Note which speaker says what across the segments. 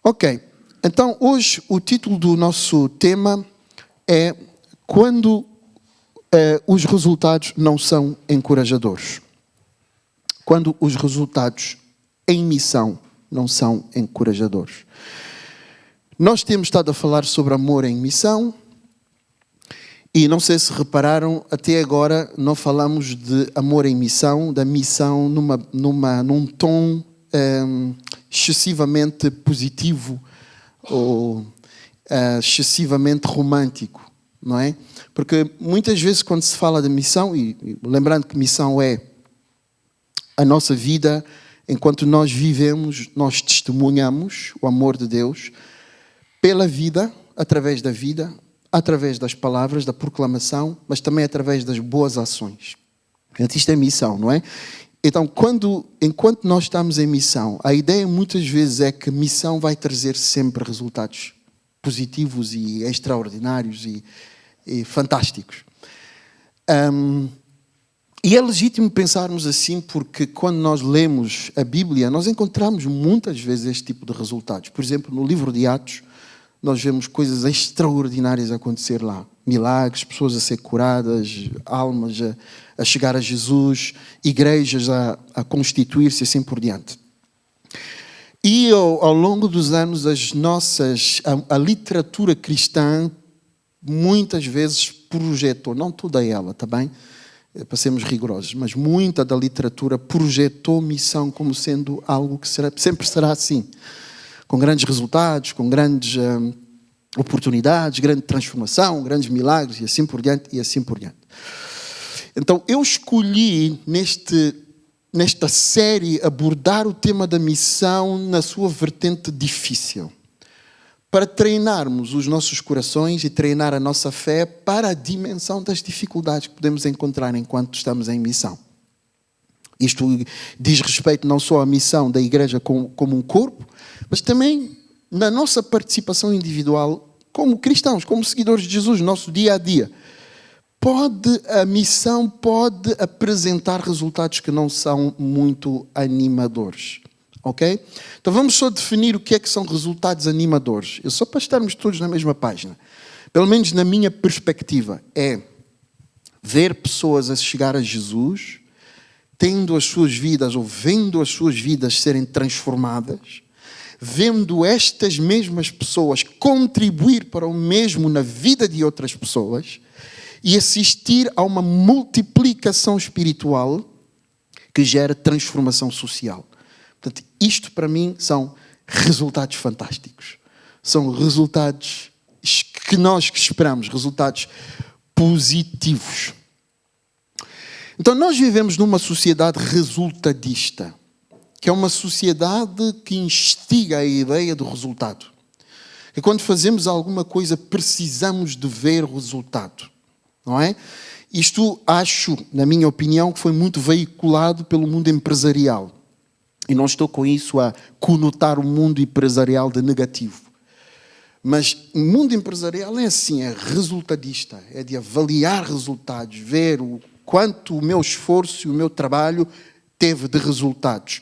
Speaker 1: Ok, então hoje o título do nosso tema é Quando os resultados não são encorajadores. Quando os resultados em missão não são encorajadores. Nós temos estado a falar sobre amor em missão e não sei se repararam, até agora não falamos de amor em missão, da missão num tom excessivamente positivo ou excessivamente romântico, não é? Porque muitas vezes quando se fala de missão, e lembrando que missão é a nossa vida, enquanto nós vivemos, nós testemunhamos o amor de Deus pela vida, através das palavras, da proclamação, mas também através das boas ações. Portanto, isto é missão, não é? Então, enquanto nós estamos em missão, a ideia muitas vezes é que missão vai trazer sempre resultados positivos e extraordinários e fantásticos. E é legítimo pensarmos assim porque quando nós lemos a Bíblia, nós encontramos muitas vezes este tipo de resultados. Por exemplo, no livro de Atos, nós vemos coisas extraordinárias a acontecer lá. Milagres, pessoas a ser curadas, almas a chegar a Jesus, igrejas a constituir-se e assim por diante. E ao longo dos anos, a literatura cristã muitas vezes projetou, não toda ela, está bem? Para sermos rigorosos, mas muita da literatura projetou missão como sendo algo que sempre será assim. Com grandes resultados, com grandes oportunidades, grande transformação, grandes milagres e assim por diante, e assim por diante. Então, eu escolhi nesta série abordar o tema da missão na sua vertente difícil, para treinarmos os nossos corações e treinar a nossa fé para a dimensão das dificuldades que podemos encontrar enquanto estamos em missão. Isto diz respeito não só à missão da igreja como um corpo, mas também na nossa participação individual como cristãos, como seguidores de Jesus, no nosso dia a dia. A missão pode apresentar resultados que não são muito animadores. Ok? Então vamos só definir o que é que são resultados animadores. Só para estarmos todos na mesma página. Pelo menos na minha perspectiva, é ver pessoas a chegar a Jesus, tendo as suas vidas ou vendo as suas vidas serem transformadas, vendo estas mesmas pessoas contribuir para o mesmo na vida de outras pessoas e assistir a uma multiplicação espiritual que gera transformação social. Portanto, isto para mim são resultados fantásticos. São resultados que nós esperamos, resultados positivos. Então, nós vivemos numa sociedade resultadista, que é uma sociedade que instiga a ideia do resultado. E quando fazemos alguma coisa, precisamos de ver o resultado, não é? Isto, acho, na minha opinião, que foi muito veiculado pelo mundo empresarial. E não estou com isso a conotar o mundo empresarial de negativo. Mas o mundo empresarial é assim, é resultadista, é de avaliar resultados, ver o quanto o meu esforço e o meu trabalho teve de resultados.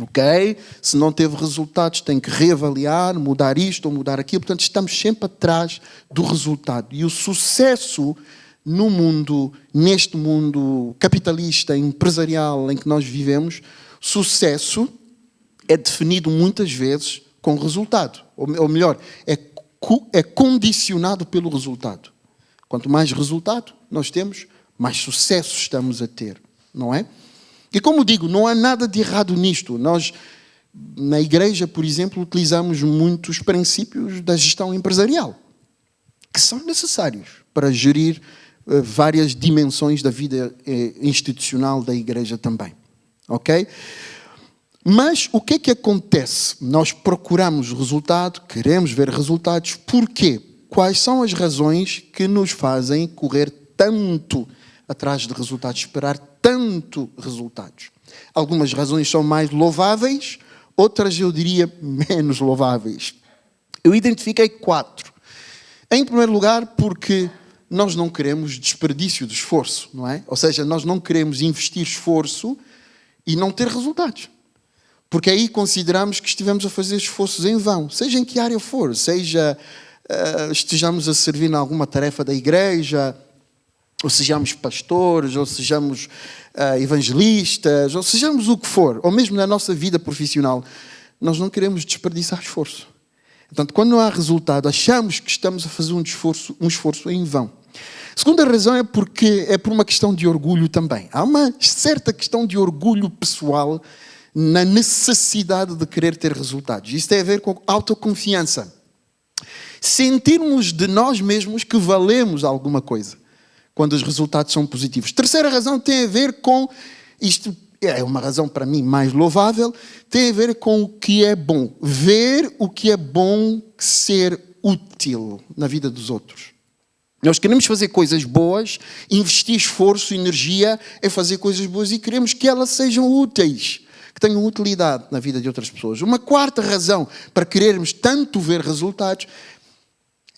Speaker 1: Ok? Se não teve resultados, tem que reavaliar, mudar isto ou mudar aquilo. Portanto, estamos sempre atrás do resultado. E o sucesso neste mundo capitalista, empresarial em que nós vivemos, sucesso é definido muitas vezes com resultado. Ou melhor, é condicionado pelo resultado. Quanto mais resultado nós temos, mais sucesso estamos a ter, não é? E como digo, não há nada de errado nisto. Nós, na igreja, por exemplo, utilizamos muitos princípios da gestão empresarial, que são necessários para gerir várias dimensões da vida institucional da igreja também. Ok? Mas o que é que acontece? Nós procuramos resultado, queremos ver resultados. Porquê? Quais são as razões que nos fazem correr tanto atrás de resultados, esperar tanto resultados? Algumas razões são mais louváveis, outras eu diria menos louváveis. Eu identifiquei 4. Em primeiro lugar, porque nós não queremos desperdício de esforço, não é? Ou seja, nós não queremos investir esforço e não ter resultados. Porque aí consideramos que estivemos a fazer esforços em vão, seja em que área for, seja estejamos a servir em alguma tarefa da igreja, ou sejamos pastores, ou sejamos evangelistas, ou sejamos o que for, ou mesmo na nossa vida profissional, nós não queremos desperdiçar esforço. Portanto, quando não há resultado, achamos que estamos a fazer um esforço em vão. A segunda razão é porque é por uma questão de orgulho também. Há uma certa questão de orgulho pessoal na necessidade de querer ter resultados. Isso tem a ver com autoconfiança. Sentirmos de nós mesmos que valemos alguma coisa quando os resultados são positivos. Terceira razão tem a ver com, isto é uma razão para mim mais louvável, tem a ver com o que é bom. Ver o que é bom ser útil na vida dos outros. Nós queremos fazer coisas boas, investir esforço e energia em fazer coisas boas e queremos que elas sejam úteis, que tenham utilidade na vida de outras pessoas. Uma quarta razão para querermos tanto ver resultados,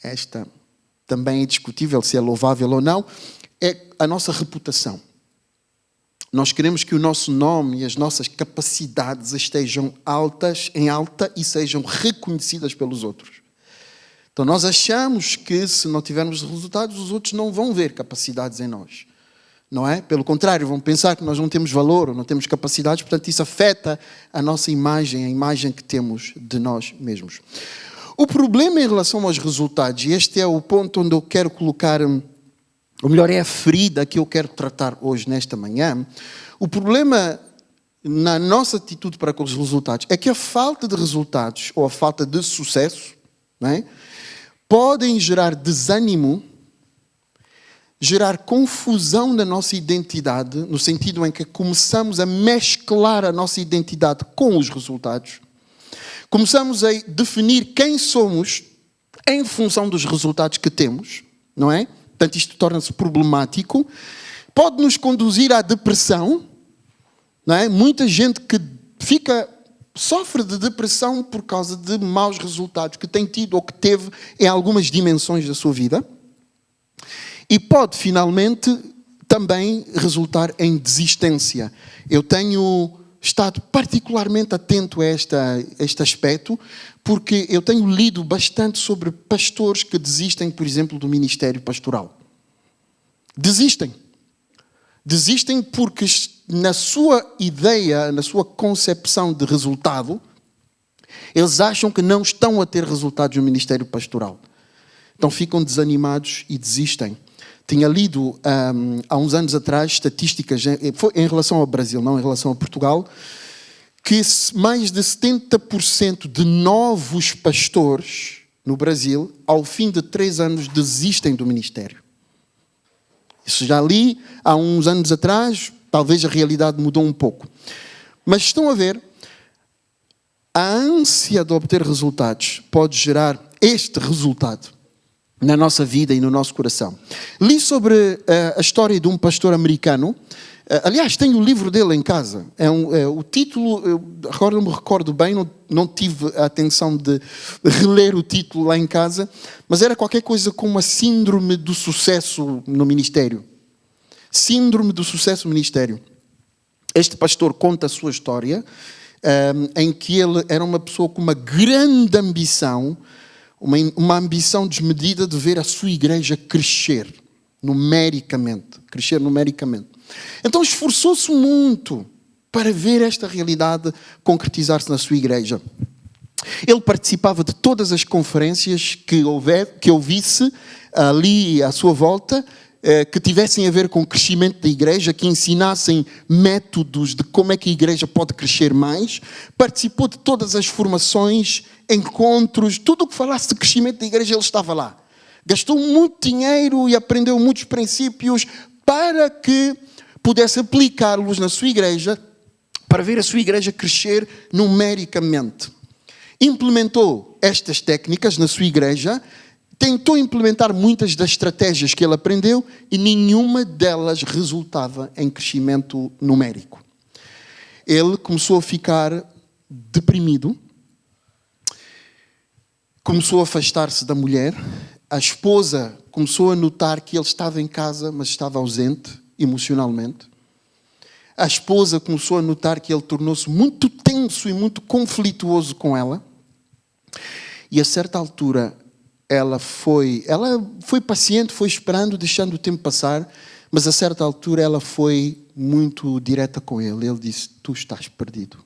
Speaker 1: esta também é discutível se é louvável ou não, é a nossa reputação. Nós queremos que o nosso nome e as nossas capacidades estejam em alta e sejam reconhecidas pelos outros. Então nós achamos que se não tivermos resultados, os outros não vão ver capacidades em nós. Não é? Pelo contrário, vão pensar que nós não temos valor ou não temos capacidades, portanto isso afeta a nossa imagem, a imagem que temos de nós mesmos. O problema em relação aos resultados, e este é o ponto onde eu quero colocar, ou melhor, é a ferida que eu quero tratar hoje, nesta manhã. O problema na nossa atitude para com os resultados é que a falta de resultados ou a falta de sucesso, não é, podem gerar desânimo, gerar confusão na nossa identidade, no sentido em que começamos a mesclar a nossa identidade com os resultados. Começamos a definir quem somos em função dos resultados que temos, não é? Portanto, isto torna-se problemático. Pode nos conduzir à depressão, não é? Muita gente que sofre de depressão por causa de maus resultados que tem tido ou que teve em algumas dimensões da sua vida. E pode, finalmente, também resultar em desistência. Eu tenho estado particularmente atento a este aspecto, porque eu tenho lido bastante sobre pastores que desistem, por exemplo, do ministério pastoral. Desistem. Desistem porque na sua ideia, na sua concepção de resultado, eles acham que não estão a ter resultados no ministério pastoral. Então ficam desanimados e desistem. Tinha lido há uns anos atrás estatísticas em relação ao Brasil, não em relação a Portugal, que mais de 70% de novos pastores no Brasil, ao fim de 3 anos, desistem do ministério. Isso já li há uns anos atrás, talvez a realidade mudou um pouco. Mas estão a ver, a ânsia de obter resultados pode gerar este resultado na nossa vida e no nosso coração. Li sobre a história de um pastor americano. Aliás, tenho o livro dele em casa. O título, agora não me recordo bem, não tive a atenção de reler o título lá em casa, mas era qualquer coisa como a síndrome do sucesso no ministério. Síndrome do sucesso no ministério. Este pastor conta a sua história, em que ele era uma pessoa com uma grande ambição, uma ambição desmedida de ver a sua igreja crescer numericamente. Então esforçou-se muito para ver esta realidade concretizar-se na sua igreja. Ele participava de todas as conferências que ouvisse ali à sua volta, que tivessem a ver com o crescimento da igreja, que ensinassem métodos de como é que a igreja pode crescer mais. Participou de todas as formações, encontros, tudo o que falasse de crescimento da igreja, ele estava lá. Gastou muito dinheiro e aprendeu muitos princípios para que pudesse aplicá-los na sua igreja, para ver a sua igreja crescer numericamente. Implementou estas técnicas na sua igreja, tentou implementar muitas das estratégias que ele aprendeu e nenhuma delas resultava em crescimento numérico. Ele começou a ficar deprimido, começou a afastar-se da mulher, a esposa começou a notar que ele estava em casa, mas estava ausente emocionalmente. A esposa começou a notar que ele tornou-se muito tenso tenso e muito conflituoso com ela. E a certa altura, ela foi paciente, foi esperando, deixando o tempo passar, mas a certa altura ela foi muito direta com ele. Ele disse: tu estás perdido.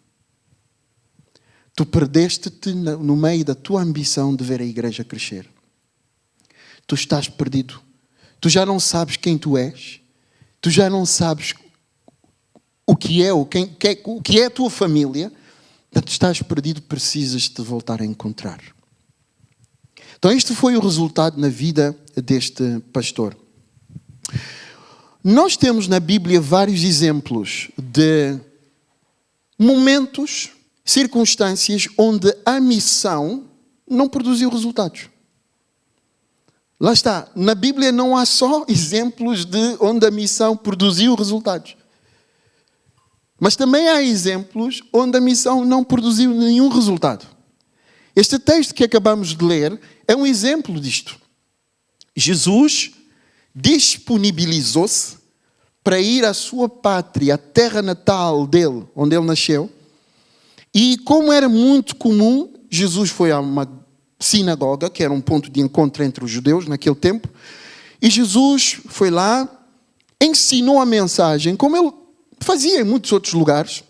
Speaker 1: Tu perdeste-te no meio da tua ambição de ver a igreja crescer. Tu estás perdido. Tu já não sabes quem tu és. Tu já não sabes o que é a tua família. Portanto, estás perdido, precisas te voltar a encontrar. Então, este foi o resultado na vida deste pastor. Nós temos na Bíblia vários exemplos de momentos, circunstâncias onde a missão não produziu resultados. Lá está, na Bíblia não há só exemplos de onde a missão produziu resultados. Mas também há exemplos onde a missão não produziu nenhum resultado. Este texto que acabamos de ler é um exemplo disto. Jesus disponibilizou-se para ir à sua pátria, à terra natal dele, onde ele nasceu. E como era muito comum, Jesus foi a uma sinagoga, que era um ponto de encontro entre os judeus naquele tempo. E Jesus foi lá, ensinou a mensagem, como ele fazia em muitos outros lugares.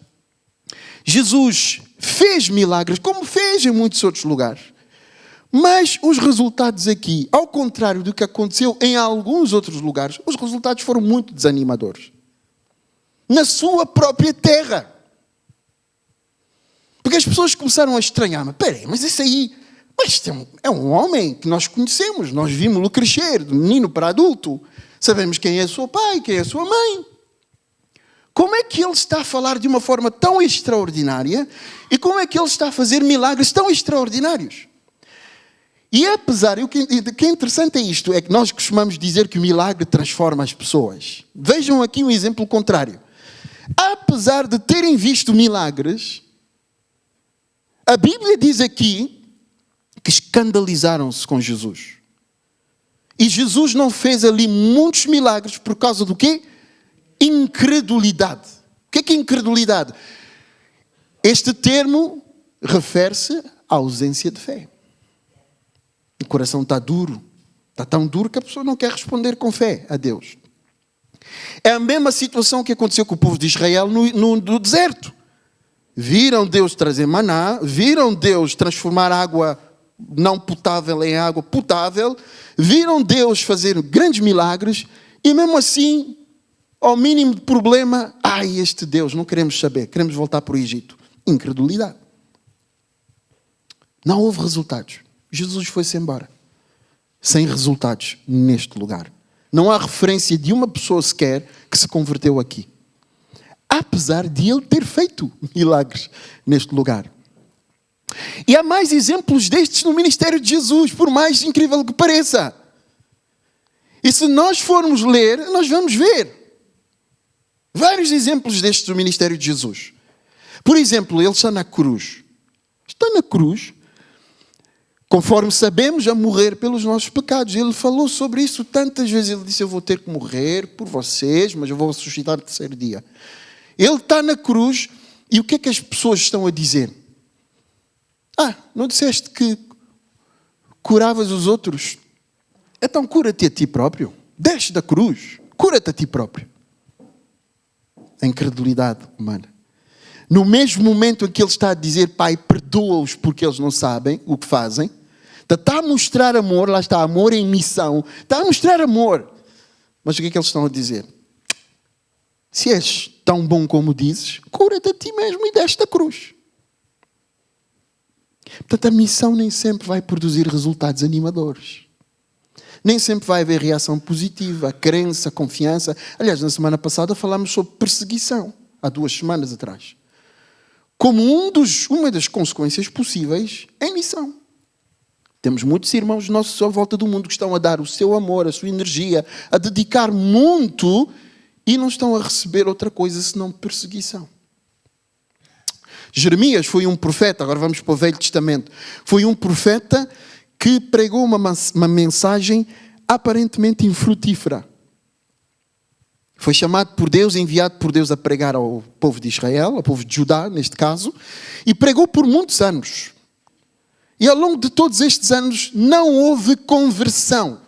Speaker 1: Jesus fez milagres, como fez em muitos outros lugares. Mas os resultados aqui, ao contrário do que aconteceu em alguns outros lugares, os resultados foram muito desanimadores. Na sua própria terra. Porque as pessoas começaram a estranhar. Mas esse aí, é um homem que nós conhecemos. Nós vimos-lo crescer, de menino para adulto. Sabemos quem é seu pai, quem é sua mãe. Como é que ele está a falar de uma forma tão extraordinária? E como é que ele está a fazer milagres tão extraordinários? E apesar, o que é interessante é isto, é que nós costumamos dizer que o milagre transforma as pessoas. Vejam aqui um exemplo contrário. Apesar de terem visto milagres, a Bíblia diz aqui que escandalizaram-se com Jesus. E Jesus não fez ali muitos milagres por causa do quê? Incredulidade. O que é incredulidade? Este termo refere-se à ausência de fé. O coração está duro. Está tão duro que a pessoa não quer responder com fé a Deus. É a mesma situação que aconteceu com o povo de Israel no deserto. Viram Deus trazer maná, viram Deus transformar água não potável em água potável, viram Deus fazer grandes milagres e mesmo assim, ao mínimo de problema, este Deus, não queremos saber, queremos voltar para o Egito. Incredulidade. Não houve resultados. Jesus foi-se embora. Sem resultados neste lugar. Não há referência de uma pessoa sequer que se converteu aqui. Apesar de ele ter feito milagres neste lugar. E há mais exemplos destes no ministério de Jesus, por mais incrível que pareça. E se nós formos ler, nós vamos ver vários exemplos destes no ministério de Jesus. Por exemplo, ele está na cruz. Está na cruz, conforme sabemos, a morrer pelos nossos pecados. Ele falou sobre isso tantas vezes. Ele disse: eu vou ter que morrer por vocês, mas eu vou ressuscitar no terceiro dia. Ele está na cruz e o que é que as pessoas estão a dizer? Não disseste que curavas os outros? Então cura-te a ti próprio. Desce da cruz, cura-te a ti próprio. A incredulidade humana. No mesmo momento em que ele está a dizer: Pai, perdoa-os porque eles não sabem o que fazem, está a mostrar amor, lá está, amor em missão, está a mostrar amor. Mas o que é que eles estão a dizer? Se és tão bom como dizes, cura-te a ti mesmo e desce da cruz. Portanto, a missão nem sempre vai produzir resultados animadores. Nem sempre vai haver reação positiva, crença, confiança. Aliás, na semana passada falámos sobre perseguição, há 2 semanas atrás. Como uma das consequências possíveis em missão. Temos muitos irmãos nossos à volta do mundo que estão a dar o seu amor, a sua energia, a dedicar muito e não estão a receber outra coisa senão perseguição. Jeremias foi um profeta, agora vamos para o Velho Testamento, foi um profeta que pregou uma mensagem aparentemente infrutífera. Foi chamado por Deus, enviado por Deus a pregar ao povo de Israel, ao povo de Judá, neste caso, e pregou por muitos anos. E ao longo de todos estes anos não houve conversão.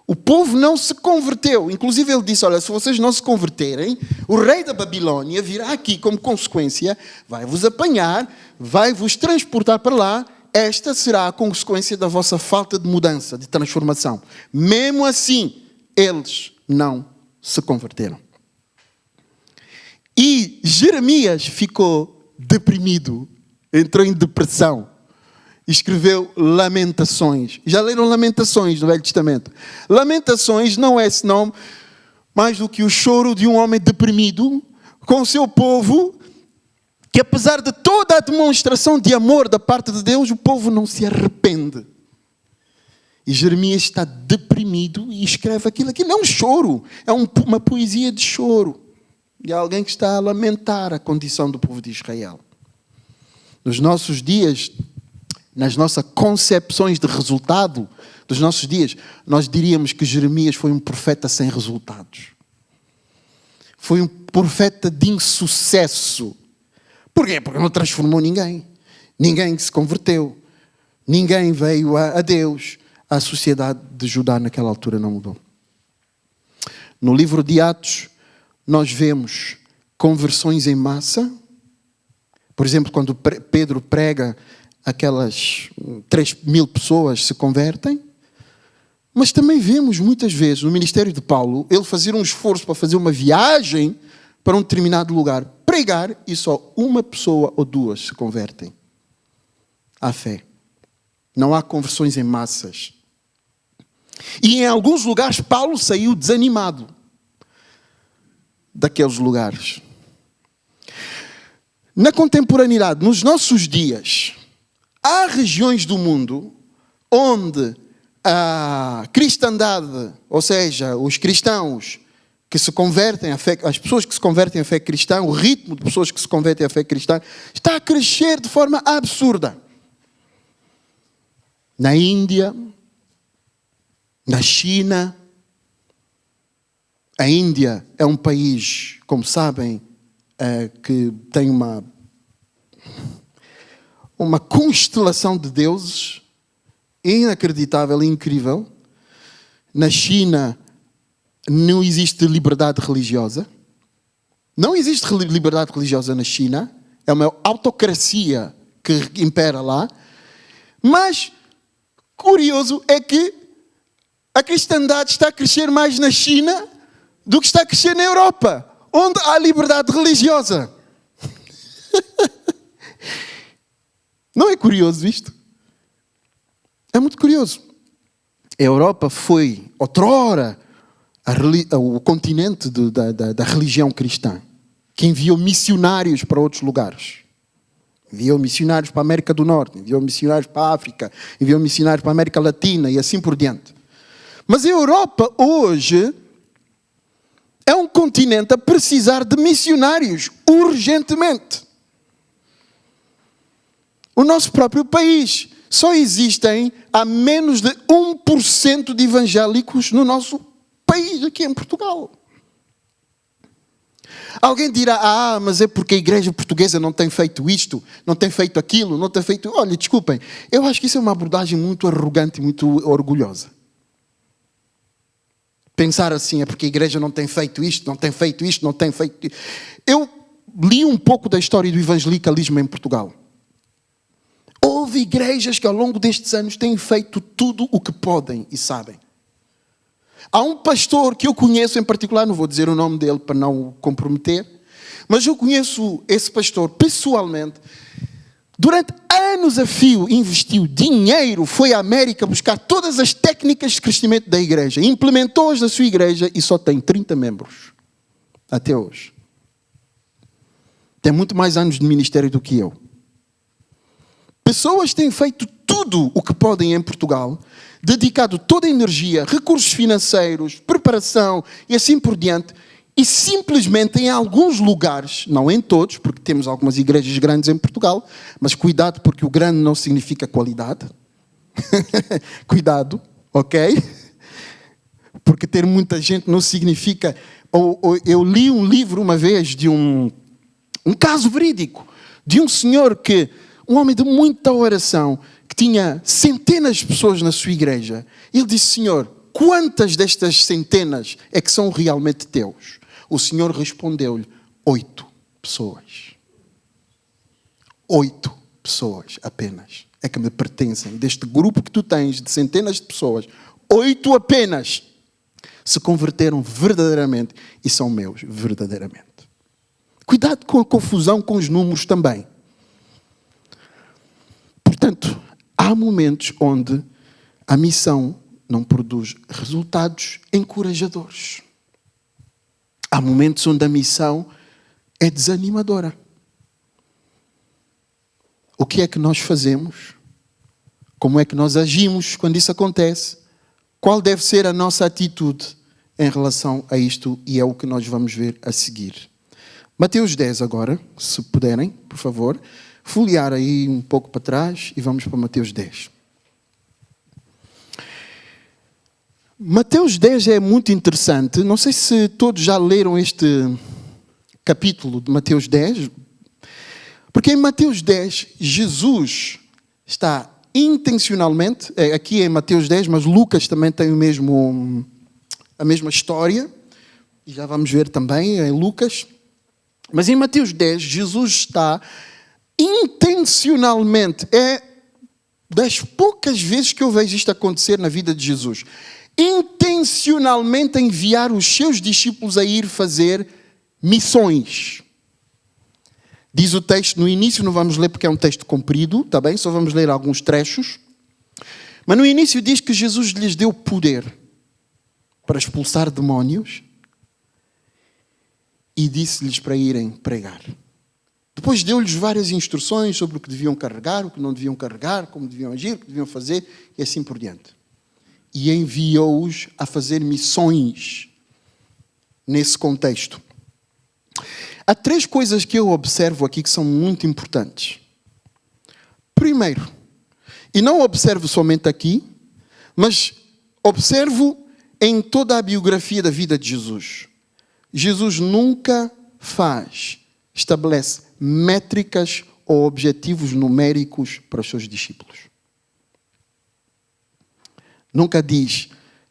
Speaker 1: O povo não se converteu. Inclusive ele disse, olha, se vocês não se converterem, o rei da Babilônia virá aqui como consequência, vai-vos apanhar, vai-vos transportar para lá. Esta será a consequência da vossa falta de mudança, de transformação. Mesmo assim, eles não se converteram. E Jeremias ficou deprimido, entrou em depressão. Escreveu Lamentações. Já leram Lamentações no Velho Testamento? Lamentações não é senão mais do que o choro de um homem deprimido com o seu povo, que apesar de toda a demonstração de amor da parte de Deus, o povo não se arrepende. E Jeremias está deprimido e escreve aquilo. Aquilo é um choro, é uma poesia de choro. De alguém que está a lamentar a condição do povo de Israel. Nos nossos dias, nas nossas concepções de resultado dos nossos dias, nós diríamos que Jeremias foi um profeta sem resultados. Foi um profeta de insucesso. Porquê? Porque não transformou ninguém. Ninguém se converteu. Ninguém veio a Deus. A sociedade de Judá naquela altura não mudou. No livro de Atos, nós vemos conversões em massa. Por exemplo, quando Pedro prega, aquelas 3.000 pessoas se convertem. Mas também vemos muitas vezes no ministério de Paulo, ele fazer um esforço para fazer uma viagem para um determinado lugar, pregar, e só uma pessoa ou duas se convertem à fé. Não há conversões em massas. E em alguns lugares Paulo saiu desanimado daqueles lugares. Na contemporaneidade, nos nossos dias, há regiões do mundo onde a cristandade, ou seja, os cristãos que se convertem à fé, as pessoas que se convertem à fé cristã, o ritmo de pessoas que se convertem à fé cristã, está a crescer de forma absurda. Na Índia, na China. A Índia é um país, como sabem, que tem uma constelação de deuses inacreditável e incrível. Na China não existe liberdade religiosa. Não existe liberdade religiosa na China. É uma autocracia que impera lá. Mas curioso é que a cristandade está a crescer mais na China do que está a crescer na Europa, onde há liberdade religiosa. Não é curioso isto? É muito curioso. A Europa foi, outrora, o continente da religião cristã, que enviou missionários para outros lugares. Enviou missionários para a América do Norte, enviou missionários para a África, enviou missionários para a América Latina e assim por diante. Mas a Europa hoje é um continente a precisar de missionários urgentemente. O nosso próprio país só existem há menos de 1% de evangélicos no nosso país, aqui em Portugal. Alguém dirá, mas é porque a igreja portuguesa não tem feito isto, não tem feito aquilo, não tem feito... Olha, desculpem, eu acho que isso é uma abordagem muito arrogante e muito orgulhosa. Pensar assim, é porque a igreja não tem feito isto, não tem feito isto, não tem feito... Eu li um pouco da história do evangelicalismo em Portugal. Houve igrejas que ao longo destes anos têm feito tudo o que podem e sabem. Há um pastor que eu conheço em particular, não vou dizer o nome dele para não o comprometer, mas eu conheço esse pastor pessoalmente. Durante anos a fio investiu dinheiro, foi à América buscar todas as técnicas de crescimento da igreja, implementou-as na sua igreja e só tem 30 membros, até hoje. Tem muito mais anos de ministério do que eu. Pessoas têm feito tudo o que podem em Portugal, dedicado toda a energia, recursos financeiros, preparação e assim por diante, e simplesmente em alguns lugares, não em todos, porque temos algumas igrejas grandes em Portugal, mas cuidado porque o grande não significa qualidade. Cuidado, ok? Porque ter muita gente não significa Eu li um livro uma vez de um caso verídico, de um senhor um homem de muita oração, que tinha centenas de pessoas na sua igreja. Ele disse: Senhor, quantas destas centenas é que são realmente teus? O Senhor respondeu-lhe: 8 pessoas. 8 pessoas apenas é que me pertencem. Deste grupo que tu tens de centenas de pessoas, 8 apenas se converteram verdadeiramente e são meus verdadeiramente. Cuidado com a confusão com os números também. Portanto, há momentos onde a missão não produz resultados encorajadores. Há momentos onde a missão é desanimadora. O que é que nós fazemos? Como é que nós agimos quando isso acontece? Qual deve ser a nossa atitude em relação a isto? E é o que nós vamos ver a seguir. Mateus 10 agora, se puderem, por favor, folhear aí um pouco para trás e vamos para Mateus 10. Mateus 10 é muito interessante. Não sei se todos já leram este capítulo de Mateus 10, porque em Mateus 10, Jesus está intencionalmente, aqui é em Mateus 10, mas Lucas também tem a mesma história, e já vamos ver também em Lucas. Mas em Mateus 10, Jesus está intencionalmente, é das poucas vezes que eu vejo isto acontecer na vida de Jesus, intencionalmente a enviar os seus discípulos a ir fazer missões. Diz o texto no início, não vamos ler porque é um texto comprido, tá bem? Só vamos ler alguns trechos. Mas no início diz que Jesus lhes deu poder para expulsar demónios e disse-lhes para irem pregar. Depois deu-lhes várias instruções sobre o que deviam carregar, o que não deviam carregar, como deviam agir, o que deviam fazer e assim por diante. E enviou-os a fazer missões nesse contexto. Há 3 coisas que eu observo aqui que são muito importantes. Primeiro, e não observo somente aqui, mas observo em toda a biografia da vida de Jesus. Jesus nunca estabelece métricas ou objetivos numéricos para os seus discípulos. Nunca diz,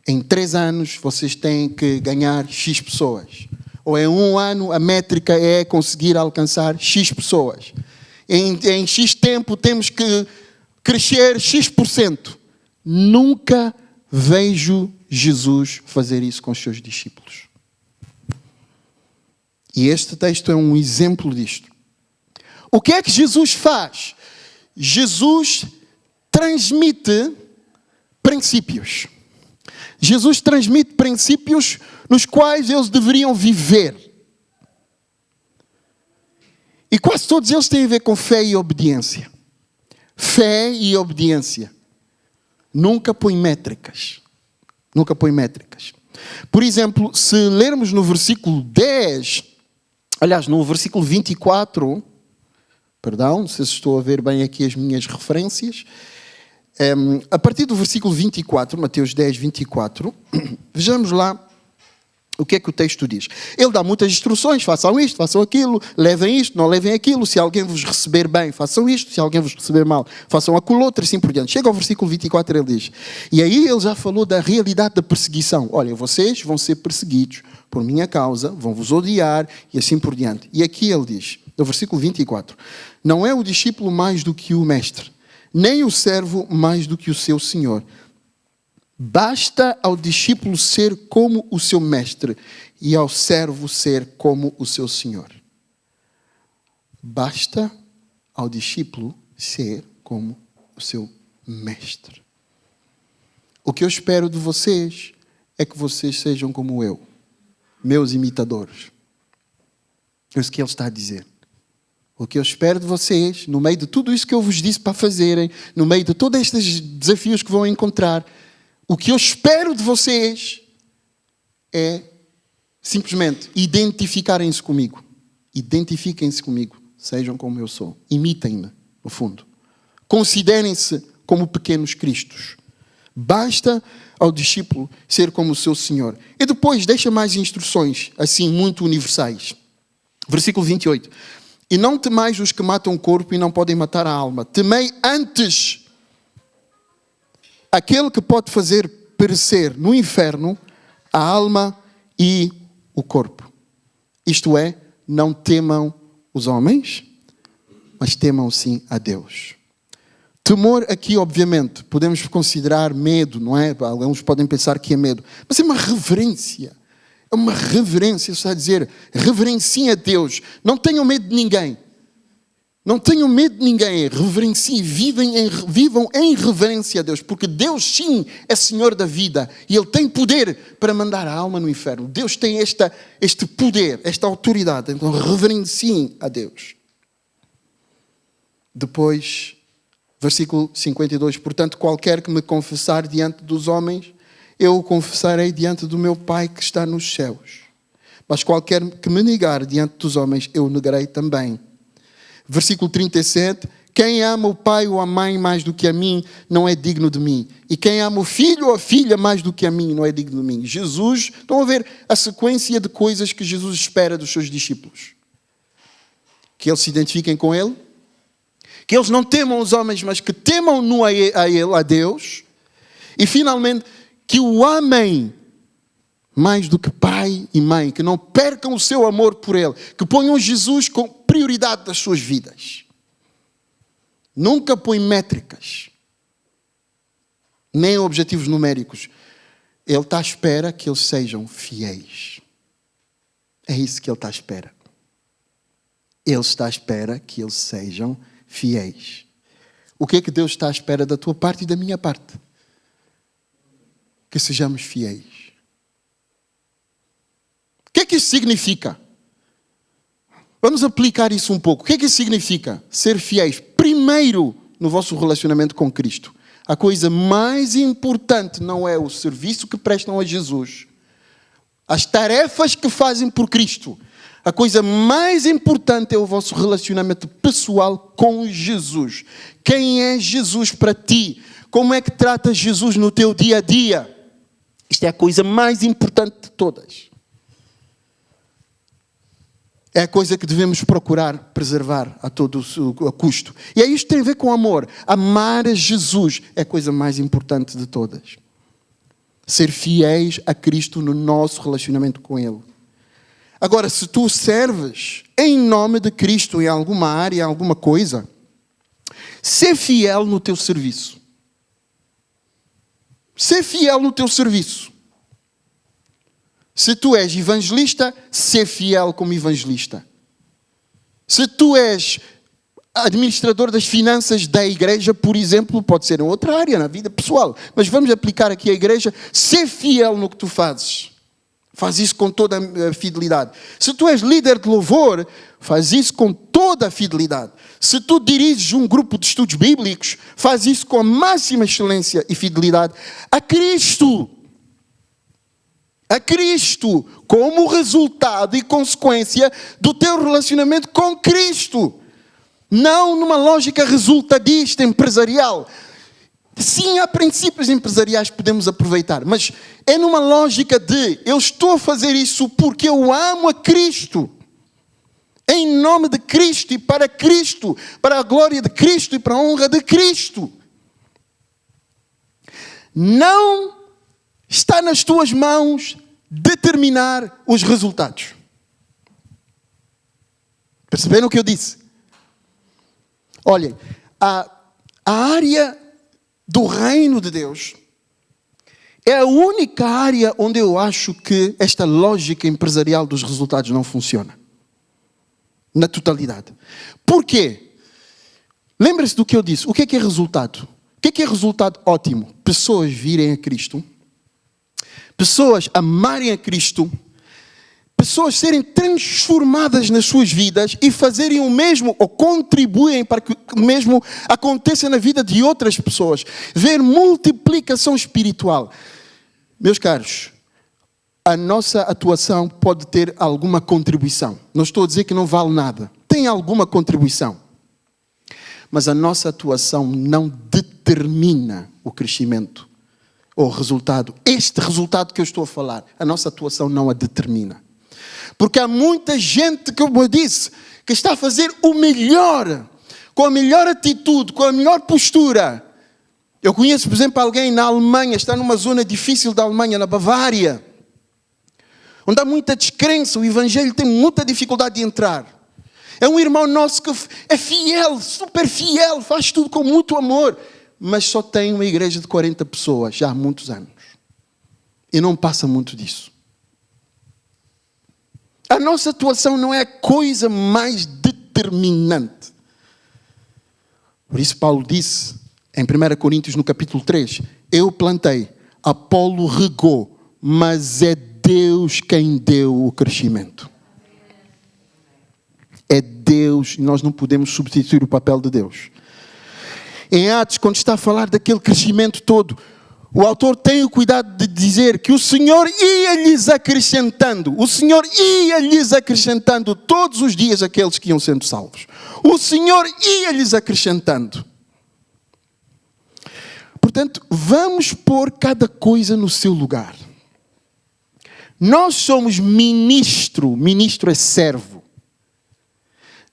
Speaker 1: em 3 anos vocês têm que ganhar X pessoas. Ou em 1 ano a métrica é conseguir alcançar X pessoas. Em X tempo temos que crescer X%. Nunca vejo Jesus fazer isso com os seus discípulos. E este texto é um exemplo disto. O que é que Jesus faz? Jesus transmite princípios. Jesus transmite princípios nos quais eles deveriam viver. E quase todos eles têm a ver com fé e obediência. Fé e obediência. Nunca põe métricas. Nunca põe métricas. Por exemplo, se lermos no versículo 10, aliás, no versículo 24, perdão, não sei se estou a ver bem aqui as minhas referências, a partir do versículo 24, Mateus 10, 24, vejamos lá o que é que o texto diz. Ele dá muitas instruções: façam isto, façam aquilo, levem isto, não levem aquilo, se alguém vos receber bem, façam isto, se alguém vos receber mal, façam aquilo outro, assim por diante. Chega ao versículo 24, ele diz, e aí ele já falou da realidade da perseguição. Olha, vocês vão ser perseguidos por minha causa, vão vos odiar e assim por diante. E aqui ele diz, no versículo 24, não é o discípulo mais do que o mestre, nem o servo mais do que o seu senhor. Basta ao discípulo ser como o seu mestre e ao servo ser como o seu senhor. Basta ao discípulo ser como o seu mestre. O que eu espero de vocês é que vocês sejam como eu, meus imitadores. É isso que ele está a dizer. O que eu espero de vocês, no meio de tudo isso que eu vos disse para fazerem, no meio de todos estes desafios que vão encontrar, o que eu espero de vocês é simplesmente identificarem-se comigo. Identifiquem-se comigo. Sejam como eu sou. Imitem-me, no fundo. Considerem-se como pequenos cristos. Basta ao discípulo ser como o seu Senhor. E depois deixa mais instruções, assim, muito universais. Versículo 28. E não temais os que matam o corpo e não podem matar a alma. Temei antes aquele que pode fazer perecer no inferno a alma e o corpo. Isto é, não temam os homens, mas temam sim a Deus. Temor aqui, obviamente, podemos considerar medo, não é? Alguns podem pensar que é medo, mas é uma reverência. É uma reverência, está a dizer, reverenciem a Deus. Não tenham medo de ninguém. Não tenham medo de ninguém. Reverenciem, vivam em reverência a Deus, porque Deus sim é Senhor da vida e Ele tem poder para mandar a alma no inferno. Deus tem este poder, esta autoridade. Então reverenciem a Deus. Depois, versículo 52. Portanto, qualquer que me confessar diante dos homens, eu o confessarei diante do meu Pai que está nos céus. Mas qualquer que me negar diante dos homens, eu o negarei também. Versículo 37. Quem ama o pai ou a mãe mais do que a mim, não é digno de mim. E quem ama o filho ou a filha mais do que a mim, não é digno de mim. Jesus, estão a ver a sequência de coisas que Jesus espera dos seus discípulos. Que eles se identifiquem com Ele. Que eles não temam os homens, mas que temam-no a Ele, a Deus. E finalmente, que o amem mais do que pai e mãe. Que não percam o seu amor por Ele. Que ponham Jesus com prioridade das suas vidas. Nunca põe métricas. Nem objetivos numéricos. Ele está à espera que eles sejam fiéis. É isso que Ele está à espera. Ele está à espera que eles sejam fiéis. O que é que Deus está à espera da tua parte e da minha parte? Que sejamos fiéis. O que é que isso significa? Vamos aplicar isso um pouco. O que é que isso significa? Ser fiéis. Primeiro, no vosso relacionamento com Cristo. A coisa mais importante não é o serviço que prestam a Jesus. As tarefas que fazem por Cristo. A coisa mais importante é o vosso relacionamento pessoal com Jesus. Quem é Jesus para ti? Como é que tratas Jesus no teu dia a dia? Isto é a coisa mais importante de todas. É a coisa que devemos procurar preservar a todo o custo. E é isto que tem a ver com amor. Amar a Jesus é a coisa mais importante de todas. Ser fiéis a Cristo no nosso relacionamento com Ele. Agora, se tu serves em nome de Cristo em alguma área, em alguma coisa, ser fiel no teu serviço. Ser fiel no teu serviço. Se tu és evangelista, ser fiel como evangelista. Se tu és administrador das finanças da igreja, por exemplo, pode ser em outra área, na vida pessoal. Mas vamos aplicar aqui a igreja, ser fiel no que tu fazes. Faz isso com toda a fidelidade. Se tu és líder de louvor, faz isso com toda a fidelidade. Se tu diriges um grupo de estudos bíblicos, faz isso com a máxima excelência e fidelidade a Cristo. A Cristo, como resultado e consequência do teu relacionamento com Cristo. Não numa lógica resultadista, empresarial. Sim, há princípios empresariais que podemos aproveitar, mas é numa lógica de eu estou a fazer isso porque eu amo a Cristo. Em nome de Cristo e para Cristo, para a glória de Cristo e para a honra de Cristo. Não está nas tuas mãos determinar os resultados. Perceberam o que eu disse? Olhem, a área do reino de Deus é a única área onde eu acho que esta lógica empresarial dos resultados não funciona. Na totalidade. Por quê? Lembre-se do que eu disse. O que é resultado? O que é resultado ótimo? Pessoas virem a Cristo. Pessoas amarem a Cristo. Pessoas serem transformadas nas suas vidas e fazerem o mesmo ou contribuem para que o mesmo aconteça na vida de outras pessoas. Ver multiplicação espiritual. Meus caros, a nossa atuação pode ter alguma contribuição. Não estou a dizer que não vale nada. Tem alguma contribuição. Mas a nossa atuação não determina o crescimento ou resultado, este resultado que eu estou a falar, a nossa atuação não a determina. Porque há muita gente, como eu disse, que está a fazer o melhor, com a melhor atitude, com a melhor postura. Eu conheço, por exemplo, alguém na Alemanha, está numa zona difícil da Alemanha, na Bavária, onde há muita descrença, o Evangelho tem muita dificuldade de entrar. É um irmão nosso que é fiel, super fiel, faz tudo com muito amor, mas só tem uma igreja de 40 pessoas já há muitos anos. E não passa muito disso. A nossa atuação não é a coisa mais determinante. Por isso Paulo disse, em 1 Coríntios, no capítulo 3, eu plantei, Apolo regou, mas é Deus quem deu o crescimento. É Deus, e nós não podemos substituir o papel de Deus. Em Atos, quando está a falar daquele crescimento todo, o autor tem o cuidado de dizer que o Senhor ia-lhes acrescentando. O Senhor ia-lhes acrescentando todos os dias aqueles que iam sendo salvos. O Senhor ia-lhes acrescentando. Portanto, vamos pôr cada coisa no seu lugar. Nós somos ministro. Ministro é servo.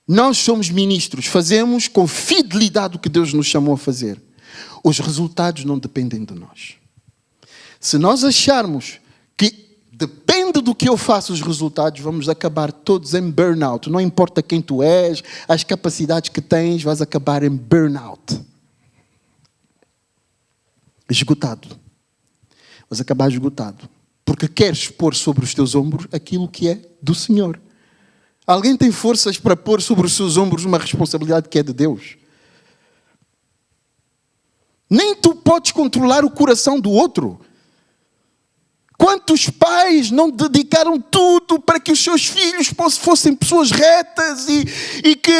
Speaker 1: Nós somos ministros. Fazemos com fidelidade o que Deus nos chamou a fazer. Os resultados não dependem de nós. Se nós acharmos que depende do que eu faço os resultados, vamos acabar todos em burnout. Não importa quem tu és, as capacidades que tens, vais acabar em burnout. Esgotado. Vais acabar esgotado. Porque queres pôr sobre os teus ombros aquilo que é do Senhor. Alguém tem forças para pôr sobre os seus ombros uma responsabilidade que é de Deus? Nem tu podes controlar o coração do outro. Quantos pais não dedicaram tudo para que os seus filhos fossem pessoas retas e que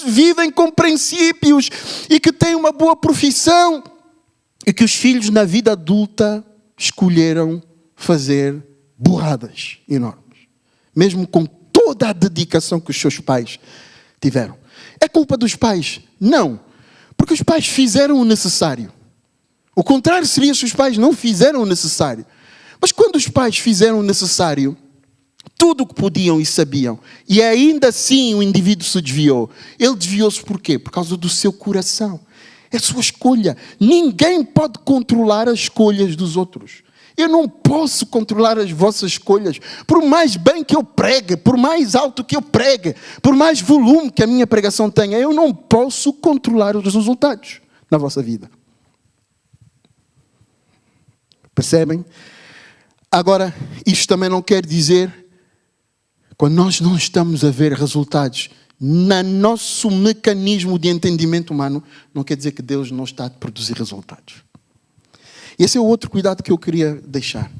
Speaker 1: vivem com princípios e que têm uma boa profissão e que os filhos na vida adulta escolheram fazer burradas enormes, mesmo com toda a dedicação que os seus pais tiveram. É culpa dos pais? Não. Porque os pais fizeram o necessário. O contrário seria se os pais não fizeram o necessário. Mas quando os pais fizeram o necessário, tudo o que podiam e sabiam, e ainda assim o indivíduo se desviou. Ele desviou-se por quê? Por causa do seu coração. É a sua escolha. Ninguém pode controlar as escolhas dos outros. Eu não posso controlar as vossas escolhas. Por mais bem que eu pregue, por mais alto que eu pregue, por mais volume que a minha pregação tenha, eu não posso controlar os resultados na vossa vida. Percebem? Agora, isto também não quer dizer, quando nós não estamos a ver resultados no nosso mecanismo de entendimento humano, não quer dizer que Deus não está a produzir resultados. Esse é o outro cuidado que eu queria deixar.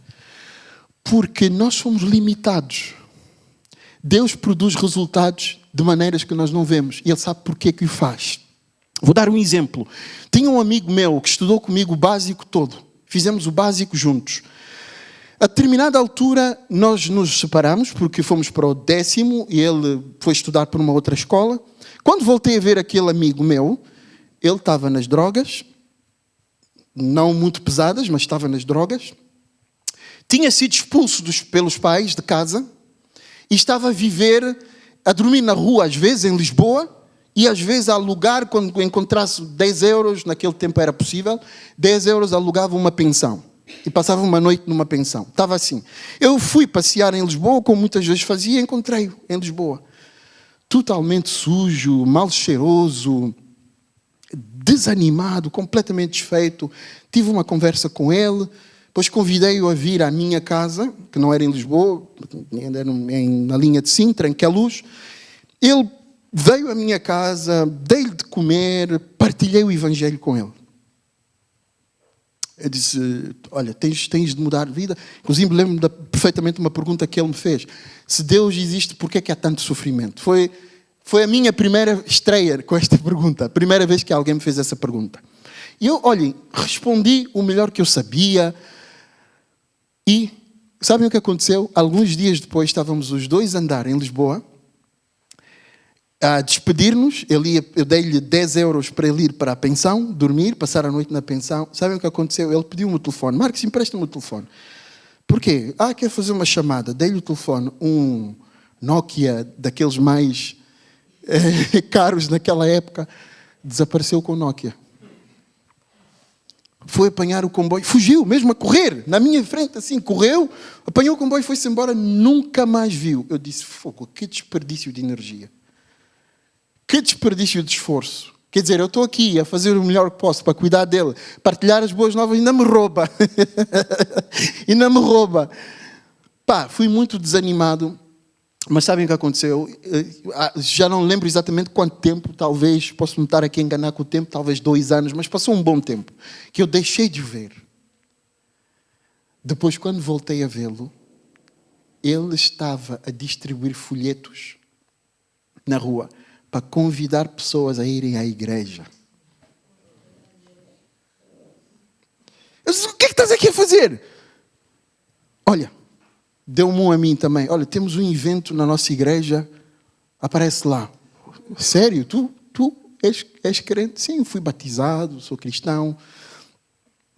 Speaker 1: Porque nós somos limitados. Deus produz resultados de maneiras que nós não vemos. E Ele sabe porquê que o faz. Vou dar um exemplo. Tinha um amigo meu que estudou comigo o básico todo. Fizemos o básico juntos. A determinada altura nós nos separamos porque fomos para o 10º e ele foi estudar para uma outra escola. Quando voltei a ver aquele amigo meu, ele estava nas drogas. Não muito pesadas, mas estava nas drogas. Tinha sido expulso pelos pais de casa e estava a dormir na rua, às vezes em Lisboa, e às vezes a alugar, quando encontrasse 10 euros, naquele tempo era possível, 10 euros alugava uma pensão. E passava uma noite numa pensão. Estava assim. Eu fui passear em Lisboa, como muitas vezes fazia, e encontrei-o em Lisboa. Totalmente sujo, mal cheiroso, desanimado, completamente desfeito. Tive uma conversa com ele, depois convidei-o a vir à minha casa, que não era em Lisboa, era na linha de Sintra, em Queluz. Ele veio à minha casa, dei-lhe de comer, partilhei o Evangelho com ele. Eu disse, olha, tens de mudar de vida. Inclusive lembro-me perfeitamente uma pergunta que ele me fez. Se Deus existe, por que é que há tanto sofrimento? Foi a minha primeira estreia com esta pergunta. A primeira vez que alguém me fez essa pergunta. E eu, olhem, respondi o melhor que eu sabia. E sabem o que aconteceu? Alguns dias depois estávamos os dois a andar em Lisboa. a despedir-nos. Eu dei-lhe 10 euros para ele ir para a pensão, dormir, passar a noite na pensão. Sabem o que aconteceu? Ele pediu-me o telefone. Marcos, empresta-me o telefone. Porquê? Quer fazer uma chamada. Dei-lhe o telefone, um Nokia daqueles mais caros naquela época. Desapareceu com o Nokia. Foi apanhar o comboio, fugiu mesmo a correr, na minha frente assim, correu, apanhou o comboio e foi-se embora, nunca mais viu. Eu disse, fogo, que desperdício de energia. Que desperdício de esforço. Quer dizer, eu estou aqui a fazer o melhor que posso para cuidar dele, partilhar as boas novas, e ainda me rouba. Ainda me rouba. Fui muito desanimado, mas sabem o que aconteceu? Já não lembro exatamente quanto tempo, talvez, posso me estar aqui a enganar com o tempo, talvez 2 anos, mas passou um bom tempo, que eu deixei de ver. Depois, quando voltei a vê-lo, ele estava a distribuir folhetos na rua, para convidar pessoas a irem à igreja. Eu disse, o que é que estás aqui a fazer? Olha, deu-me um a mim também. Olha, temos um evento na nossa igreja, aparece lá. Sério? Tu és crente? Sim, fui batizado, sou cristão,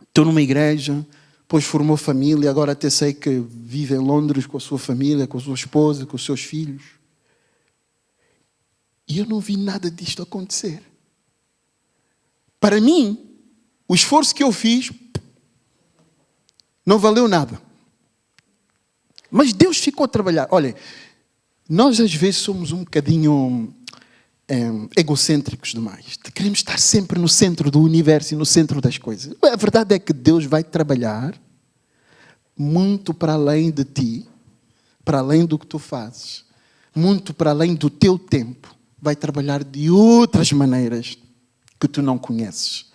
Speaker 1: estou numa igreja, depois formou família, agora até sei que vive em Londres com a sua família, com a sua esposa, com os seus filhos. E eu não vi nada disto acontecer. Para mim, o esforço que eu fiz não valeu nada. Mas Deus ficou a trabalhar. Olhem, nós às vezes somos um bocadinho egocêntricos demais. Queremos estar sempre no centro do universo e no centro das coisas. A verdade é que Deus vai trabalhar muito para além de ti, para além do que tu fazes, muito para além do teu tempo. Vai trabalhar de outras maneiras que tu não conheces.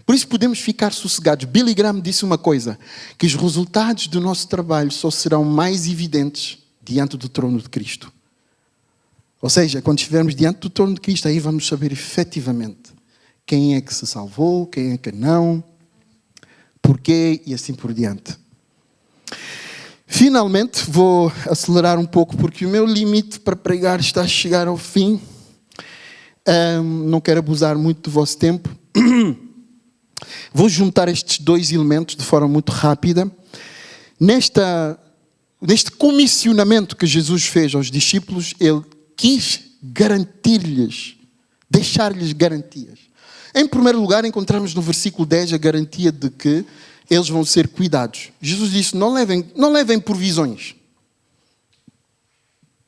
Speaker 1: Por isso podemos ficar sossegados. Billy Graham disse uma coisa, que os resultados do nosso trabalho só serão mais evidentes diante do trono de Cristo. Ou seja, quando estivermos diante do trono de Cristo, aí vamos saber efetivamente quem é que se salvou, quem é que não, porquê e assim por diante. Finalmente, vou acelerar um pouco, porque o meu limite para pregar está a chegar ao fim. Não quero abusar muito do vosso tempo. Vou juntar estes 2 elementos de forma muito rápida. Neste comissionamento que Jesus fez aos discípulos, ele quis garantir-lhes, deixar-lhes garantias. Em primeiro lugar, encontramos no versículo 10 a garantia de que eles vão ser cuidados. Jesus disse, não levem provisões.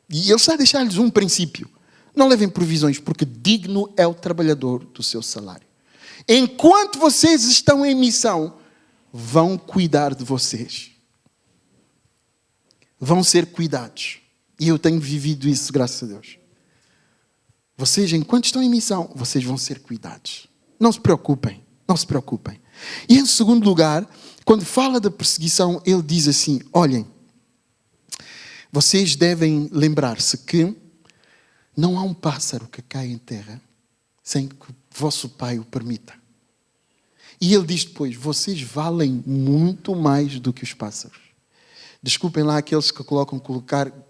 Speaker 1: E ele está a deixar-lhes um princípio. Não levem provisões, porque digno é o trabalhador do seu salário. Enquanto vocês estão em missão, vão cuidar de vocês. Vão ser cuidados. E eu tenho vivido isso, graças a Deus. Vocês, enquanto estão em missão, vocês vão ser cuidados. Não se preocupem, não se preocupem. E em segundo lugar, quando fala da perseguição, ele diz assim, olhem, vocês devem lembrar-se que não há um pássaro que cai em terra sem que o vosso Pai o permita. E ele diz depois, vocês valem muito mais do que os pássaros. Desculpem lá aqueles que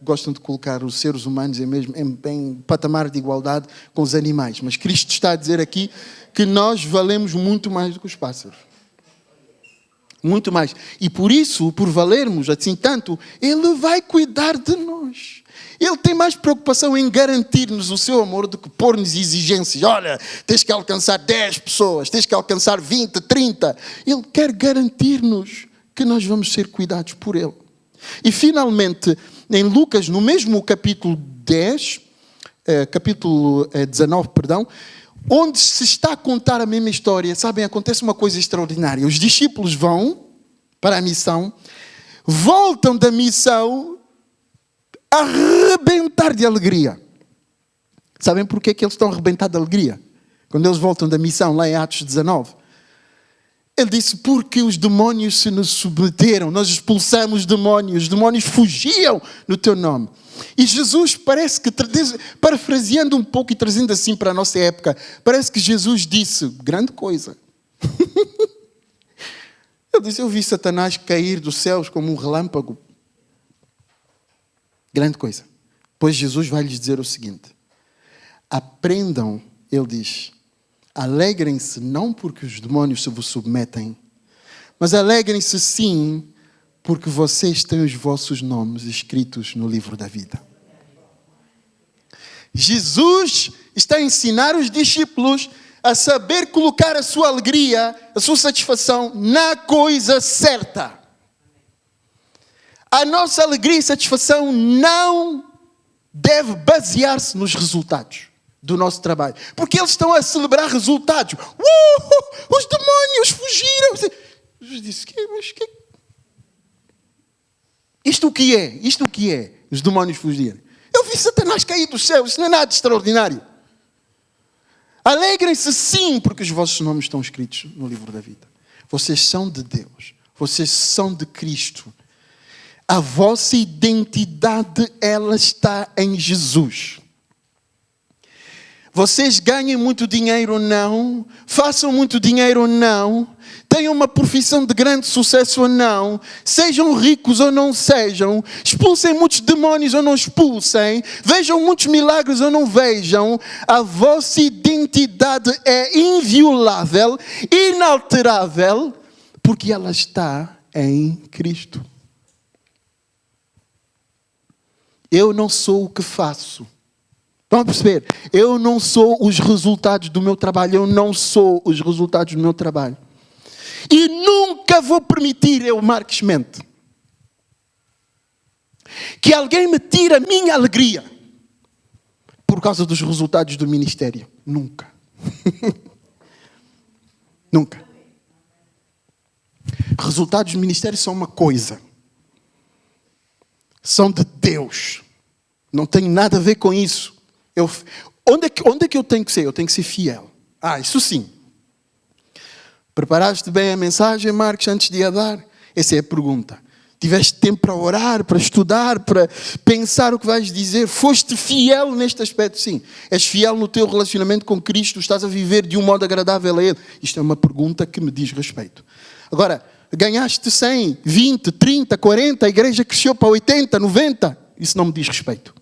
Speaker 1: gostam de colocar os seres humanos em patamar de igualdade com os animais. Mas Cristo está a dizer aqui que nós valemos muito mais do que os pássaros. Muito mais. E por isso, por valermos assim tanto, Ele vai cuidar de nós. Ele tem mais preocupação em garantir-nos o seu amor do que pôr-nos exigências. Olha, tens que alcançar 10 pessoas, tens que alcançar 20, 30. Ele quer garantir-nos que nós vamos ser cuidados por Ele. E finalmente, em Lucas, no mesmo capítulo 19, onde se está a contar a mesma história, sabem, acontece uma coisa extraordinária. Os discípulos vão para a missão, voltam da missão a arrebentar de alegria. Sabem porquê é que eles estão a arrebentar de alegria? Quando eles voltam da missão, lá em Atos 19. Ele disse, porque os demónios se nos submeteram, nós expulsamos os demónios fugiam no teu nome. E Jesus parece que, parafraseando um pouco e trazendo assim para a nossa época, parece que Jesus disse, grande coisa. Ele disse, eu vi Satanás cair dos céus como um relâmpago. Grande coisa. Pois Jesus vai lhes dizer o seguinte, aprendam, ele diz, alegrem-se não porque os demónios se vos submetem, mas alegrem-se sim porque vocês têm os vossos nomes escritos no livro da vida. Jesus está a ensinar os discípulos a saber colocar a sua alegria, a sua satisfação na coisa certa. A nossa alegria e satisfação não deve basear-se nos resultados do nosso trabalho. Porque eles estão a celebrar resultados. Os demónios fugiram. Jesus disse, isto o que é? Isto o que é? Os demónios fugirem. Eu vi Satanás cair do céu. Isso não é nada de extraordinário. Alegrem-se sim, porque os vossos nomes estão escritos no livro da vida. Vocês são de Deus. Vocês são de Cristo. A vossa identidade, ela está em Jesus. Vocês ganhem muito dinheiro ou não, façam muito dinheiro ou não, tenham uma profissão de grande sucesso ou não, sejam ricos ou não sejam, expulsem muitos demónios ou não expulsem, vejam muitos milagres ou não vejam, a vossa identidade é inviolável, inalterável, porque ela está em Cristo. Eu não sou o que faço. Estão a perceber? Eu não sou os resultados do meu trabalho. Eu não sou os resultados do meu trabalho. E nunca vou permitir, eu, Marcos Mente, que alguém me tire a minha alegria por causa dos resultados do ministério. Nunca. Nunca. Resultados do ministério são uma coisa. São de Deus. Não tem nada a ver com isso. Onde é que eu tenho que ser? Eu tenho que ser fiel. Isso sim. Preparaste bem a mensagem, Marcos, antes de a dar? Essa é a pergunta. Tiveste tempo para orar, para estudar, para pensar o que vais dizer? Foste fiel neste aspecto? Sim. És fiel no teu relacionamento com Cristo? Estás a viver de um modo agradável a Ele? Isto é uma pergunta que me diz respeito. Agora, ganhaste 100, 20, 30, 40, a igreja cresceu para 80, 90. Isso não me diz respeito.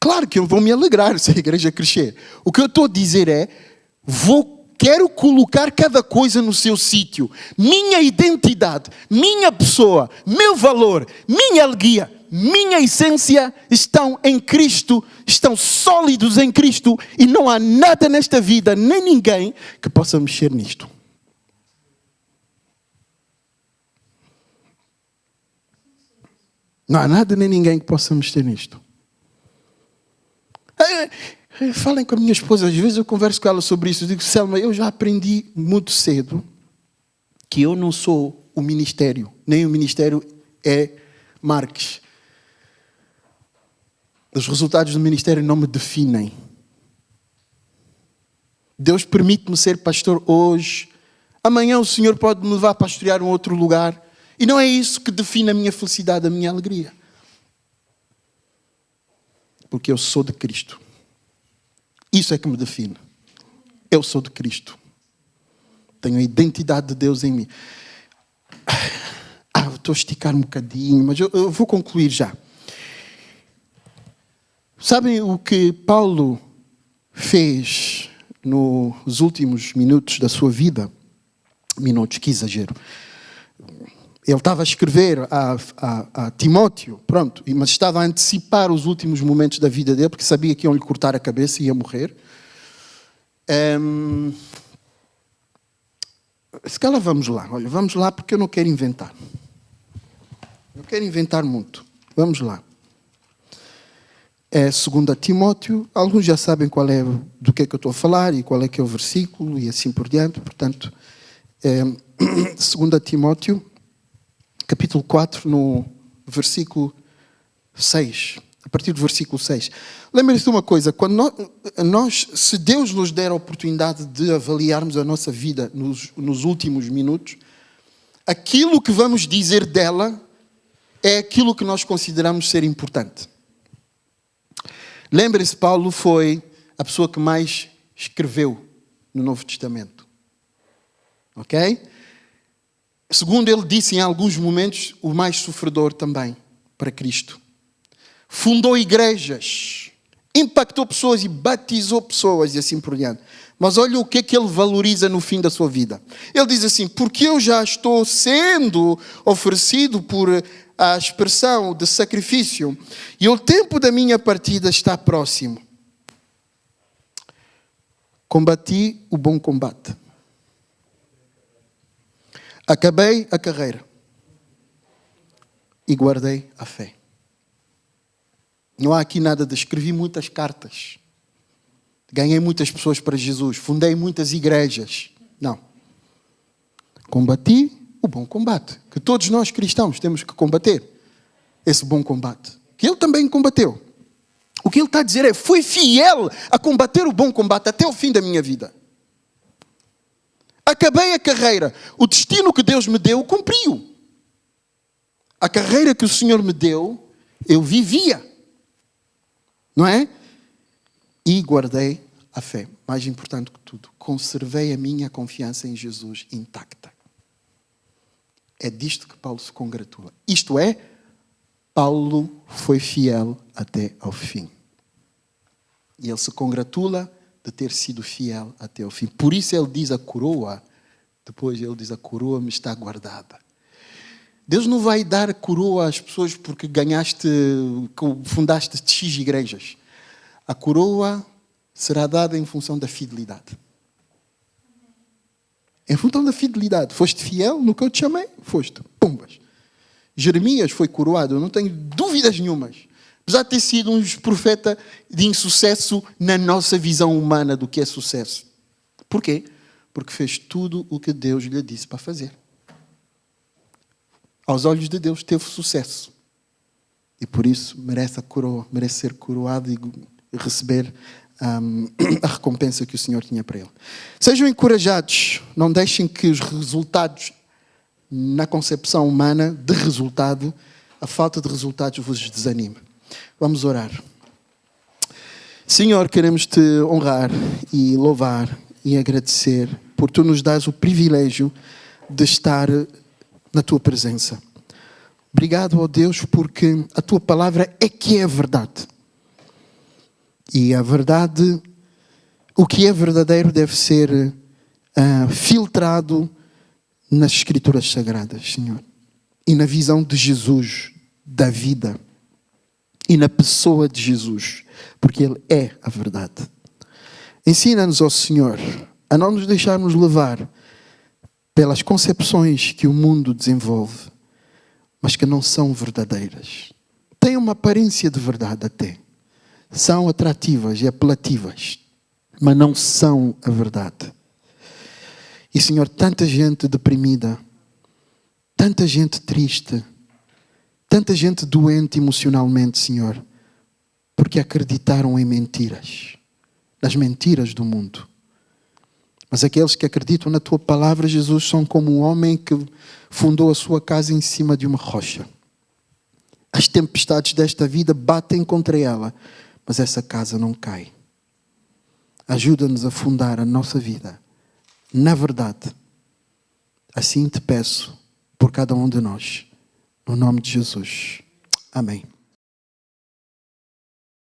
Speaker 1: Claro que eu vou me alegrar se a igreja crescer. O que eu estou a dizer é, quero colocar cada coisa no seu sítio. Minha identidade, minha pessoa, meu valor, minha alegria, minha essência estão em Cristo, estão sólidos em Cristo e não há nada nesta vida, nem ninguém que possa mexer nisto. Não há nada nem ninguém que possa mexer nisto. Falem com a minha esposa, às vezes eu converso com ela sobre isso. Eu digo, Selma, eu já aprendi muito cedo que eu não sou o ministério, nem o ministério é Marques. Os resultados do ministério não me definem. Deus permite-me ser pastor hoje. Amanhã o Senhor pode me levar a pastorear um outro lugar. E não é isso que define a minha felicidade, a minha alegria. Porque eu sou de Cristo. Isso é que me define. Eu sou de Cristo. Tenho a identidade de Deus em mim. Estou a esticar um bocadinho, mas eu vou concluir já. Sabem o que Paulo fez nos últimos minutos da sua vida? Minutos, que exagero. Ele estava a escrever a Timóteo, pronto, mas estava a antecipar os últimos momentos da vida dele, porque sabia que iam-lhe cortar a cabeça e ia morrer. Se calhar vamos lá, olha, vamos lá porque eu não quero inventar. Não quero inventar muito. Vamos lá. É 2 Timóteo, alguns já sabem do que é que eu estou a falar e qual é que é o versículo e assim por diante, portanto, 2 Timóteo, capítulo 4, no versículo 6. A partir do versículo 6. Lembrem-se de uma coisa. Quando se Deus nos der a oportunidade de avaliarmos a nossa vida nos últimos minutos, aquilo que vamos dizer dela é aquilo que nós consideramos ser importante. Lembrem-se, Paulo foi a pessoa que mais escreveu no Novo Testamento. Ok? Segundo ele disse em alguns momentos, o mais sofredor também para Cristo. fundou igrejas, impactou pessoas e batizou pessoas e assim por diante. Mas olha o que é que ele valoriza no fim da sua vida. Ele diz assim: porque eu já estou sendo oferecido por a expressão de sacrifício e o tempo da minha partida está próximo. Combati o bom combate. Acabei a carreira. E guardei a fé. Não há aqui nada de escrevi muitas cartas. Ganhei muitas pessoas para Jesus. Fundei muitas igrejas. Não. Combati o bom combate. Que todos nós cristãos temos que combater. Esse bom combate. Que ele também combateu. O que ele está a dizer é: fui fiel a combater o bom combate até o fim da minha vida. Acabei a carreira. O destino que Deus me deu, cumpriu. A carreira que o Senhor me deu, eu vivia. Não é? E guardei a fé. Mais importante que tudo, conservei a minha confiança em Jesus intacta. É disto que Paulo se congratula. Isto é, Paulo foi fiel até ao fim. E ele se congratula de ter sido fiel até ao fim. Por isso ele diz a coroa, depois ele diz: a coroa me está guardada. Deus não vai dar coroa às pessoas porque fundaste X igrejas. A coroa será dada em função da fidelidade. Em função da fidelidade. Foste fiel no que eu te chamei? Foste. Pumbas. Jeremias foi coroado, eu não tenho dúvidas nenhumas. Apesar de ter sido um profeta de insucesso na nossa visão humana do que é sucesso. Porquê? Porque fez tudo o que Deus lhe disse para fazer. Aos olhos de Deus teve sucesso. E por isso merece a coroa, merece ser coroado e receber a recompensa que o Senhor tinha para ele. Sejam encorajados, não deixem que os resultados, na concepção humana de resultado, a falta de resultados vos desanime. Vamos orar. Senhor, queremos te honrar e louvar e agradecer por tu nos dás o privilégio de estar na tua presença. Obrigado, ó Deus, porque a tua palavra é que é a verdade. E a verdade, o que é verdadeiro deve ser filtrado nas Escrituras Sagradas, Senhor. E na visão de Jesus, da vida. E na pessoa de Jesus. Porque Ele é a verdade. Ensina-nos, ó Senhor, a não nos deixarmos levar pelas concepções que o mundo desenvolve, mas que não são verdadeiras. Têm uma aparência de verdade até. São atrativas e apelativas, mas não são a verdade. E, Senhor, tanta gente deprimida, tanta gente triste, tanta gente doente emocionalmente, Senhor, porque acreditaram em mentiras, nas mentiras do mundo. Mas aqueles que acreditam na tua palavra, Jesus, são como um homem que fundou a sua casa em cima de uma rocha. As tempestades desta vida batem contra ela, mas essa casa não cai. Ajuda-nos a fundar a nossa vida na verdade. Assim te peço por cada um de nós. No nome de Jesus. Amém.